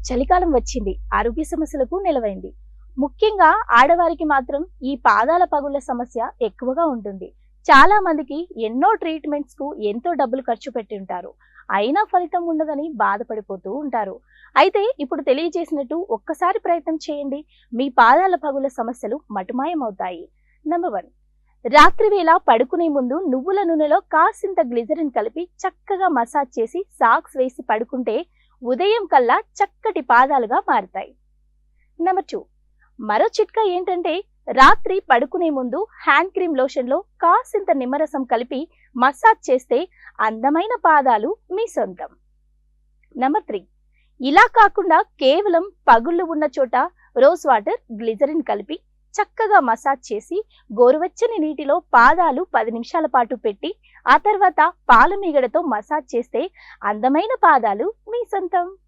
చలికాలం వచ్చింది. ఆరోగ్య సమస్యలకు నెలవైంది. ముఖ్యంగా ఆడవారికి మాత్రం ఈ పాదాల పగుళ్ల సమస్య ఎక్కువగా ఉంటుంది. చాలా మందికి ఎన్నో ట్రీట్మెంట్స్ కు ఎంతో డబ్బులు ఖర్చు పెట్టి ఉంటారు. అయినా ఫలితం ఉండదని బాధపడిపోతూ ఉంటారు. అయితే ఇప్పుడు తెలియజేసినట్టు ఒక్కసారి ప్రయత్నం చేయండి. మీ పాదాల పగుళ్ల సమస్యలు మటుమాయమవుతాయి. నంబర్ 1, రాత్రి వేళ పడుకునే ముందు నువ్వుల నూనెలో కాసింత గ్లిజరిన్ కలిపి చక్కగా మసాజ్ చేసి సాక్స్ వేసి పడుకుంటే ఉదయం కల్లా చక్కటి పాదాలుగా మారుతాయి. నెంబర్ 2, మరో చిట్కా ఏంటంటే రాత్రి పడుకునే ముందు హ్యాండ్ క్రీమ్ లోషన్ లో కాసింత నిమ్మరసం కలిపి మసాజ్ చేస్తే అందమైన పాదాలు మీ సొంతం. నెంబర్ 3, ఇలా కాకుండా కేవలం పగుళ్ళు ఉన్న చోట రోజ్ వాటర్, గ్లిజరిన్ కలిపి చక్కగా మసాజ్ చేసి గోరువెచ్చని నీటిలో పాదాలు 10 నిమిషాల పాటు పెట్టి ఆ తర్వాత పాల మీగడతో మసాజ్ చేస్తే అందమైన పాదాలు మీ సొంతం.